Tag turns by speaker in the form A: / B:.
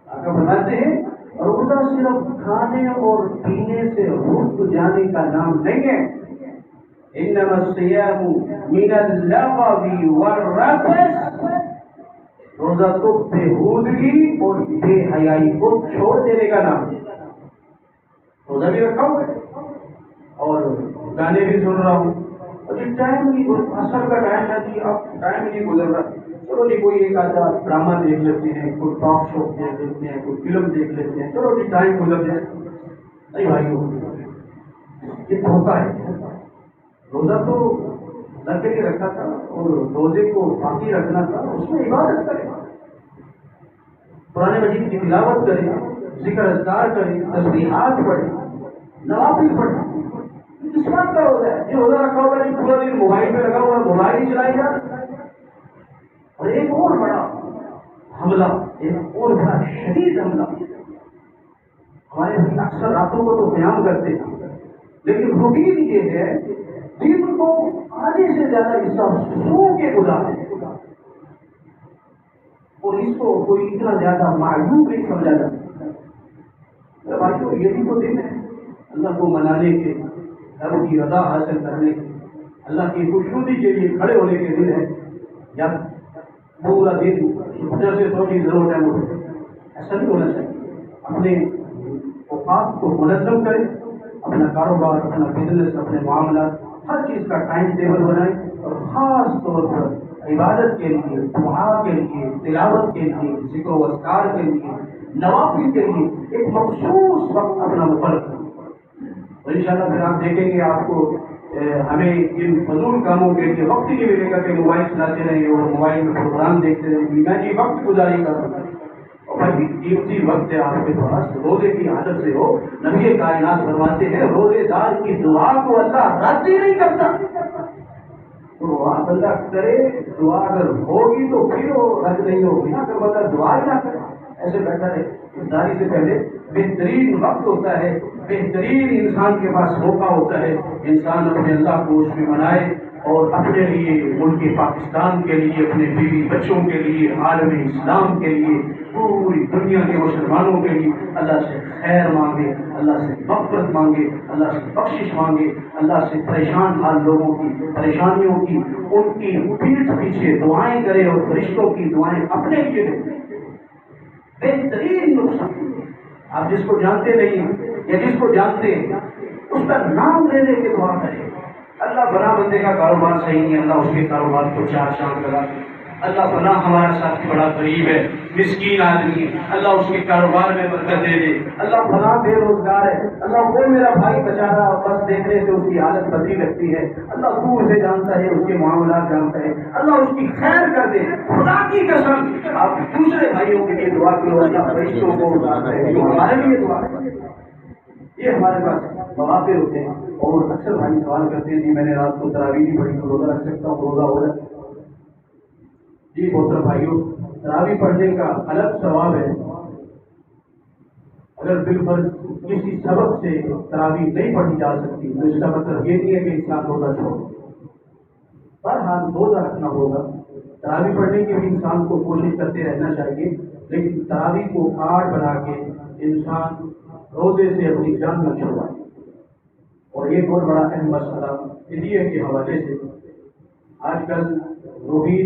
A: آقا فرماتے ہیں روزہ صرف کھانے اور پینے سے رک جانے کا نام نہیں ہے. انما الصيام من اللغو والرفث، روزہ تو بےہودگی اور بے حیائی کو چھوڑ دینے کا نام ہے. روزہ بھی رکھا ہوں اور گانے بھی سن رہا ہوں، اور یہ ٹائم نہیں، اثر کا ٹائم ہے جی، اب ٹائم نہیں گزر رہا، چلو جی کوئی ایک آدھا ڈرامہ دیکھ لیتے ہیں، کوئی ٹاک شو دیکھ لیتے ہیں، کوئی فلم دیکھ لیتے ہیں، چلو جی ٹائم گزر جائے. نہیں بھائی، یہ دھوکہ ہے. روزہ تو اللہ کے لیے رکھا تھا، اور روزے کو باقی رکھنا تھا، اس میں عبادت کرے، قرآن مجید کی تلاوت کرے، ذکر اذکار کرے، تسبیحات پڑھے، نوافل پڑھے. کس بات کا روزہ ہے؟ یہ روزہ رکھا ہوگا نہیں، پورا دن موبائل پہ لگا ہوا، موبائل ہی چلائی جا. اور ایک اور بڑا حملہ، ایک اور بڑا شدید حملہ، ہمارے اکثر راتوں کو تو قیام کرتے ہیں، لیکن روٹین یہ ہے دن کو آدھے سے زیادہ حصہ سو کے گزارے، اور اس کو کوئی اتنا زیادہ معلوم نہیں سمجھا جاتا. بھائیو یہ بھی تو دن ہے اللہ کو منانے کے، رب کی رضا حاصل کرنے کے، اللہ کی خوشنودی کے لیے کھڑے ہونے کے دن ہے. یا پورا دن وجہ سے سوچی ضرور ٹائم اٹھے، ایسا نہیں ہونا چاہیے. اپنے اوقات کو منظم کریں، اپنا کاروبار، اپنا بزنس، اپنے معاملات، ہر چیز کا ٹائم ٹیبل بنائیں، اور خاص طور پر عبادت کے لیے، دعا کے لیے، تلاوت کے لیے، ذکر و اذکار کے لیے، نوافل کے لیے ایک مخصوص وقت اپنا مقرر کریں. تو انشاءاللہ پھر آپ دیکھیں گے آپ کو ہمیں ان فضول کاموں کے لیے وقت ہی نہیں ملے گا کہ موبائل چلاتے رہیں اور موبائل میں پروگرام دیکھتے رہیں. میں جی وقت گزاری کر رہا ہوں، اور بھائی قیمتی وقت ہے آپ کے پاس، روزے کی عادت سے ہو. نبی کائنات فرماتے ہیں روزے دار کی دعا کو اللہ رد ہی نہیں کرتا. تو آپ اللہ کرے دعا اگر ہوگی تو پھر وہ رد نہیں ہوگی نا، اگر بندہ دعا ہی نہ کرے ایسے بیٹھا ہے. افطاری سے پہلے بہترین وقت ہوتا ہے، بہترین انسان کے پاس موقع ہوتا ہے، انسان اپنے اللہ کو اس میں منائے، اور اپنے لیے، ملک پاکستان کے لیے، اپنے بیوی بچوں کے لیے، عالم اسلام کے لیے، پوری دنیا کے مسلمانوں کے لیے اللہ سے خیر مانگے، اللہ سے مغفرت مانگے، اللہ سے بخشش مانگے، اللہ سے پریشان حال لوگوں کی پریشانیوں کی، ان کی پیٹھ پیچھے دعائیں کرے، اور فرشتوں کی دعائیں اپنے لیے دیں. بہترین نقصان، آپ جس کو جانتے نہیں یا جس کو جانتے ہیں اس کا نام لے لے کے دعا کرے. اللہ فلاں بندے کا کاروبار صحیح نہیں، اللہ اس کے کاروبار کو چار چاند لگا دے. اللہ فلاں ہمارا ساتھی بڑا غریب ہے، مسکین آدمی، اللہ اس کے کاروبار میں برکت دے دے. اللہ فلاں بے روزگار ہے، اللہ وہ میرا بھائی بیچارہ بس دیکھنے سے اس کی حالت بدی لگتی ہے، اللہ تو اسے جانتا ہے، اس کے معاملات جانتا ہے، اللہ اس کی خیر کر دے. خدا کی قسم آپ دوسرے بھائیوں کے لیے دعا کرو، اللہ فرشتوں کو بتاتا ہے جو ہمارے لیے دعا کرے. یہ ہمارے پاس مواقع ہوتے ہیں. اور اکثر بھائی سوال کرتے ہیں جی میں نے رات کو تراویح نہیں پڑھی تو روزہ رکھ سکتا ہوں، روزہ ہو جائے. جی محترم بھائیوں، تراویح پڑھنے کا الگ ثواب ہے. اگر بالفرض کسی سبب سے تراویح نہیں پڑھی جا سکتی تو اس کا مطلب یہ نہیں ہے کہ انسان روزہ چھوڑ. بہرحال روزہ رکھنا ہوگا. تراویح پڑھنے کی بھی انسان کو کوشش کرتے رہنا چاہیے، لیکن تراویح کو کارڈ بنا کے انسان روزے سے اپنی جان نہ چھوڑائے. اور یہ بہت بڑا اہم مسئلہ میڈیا کے حوالے سے آج کل روحی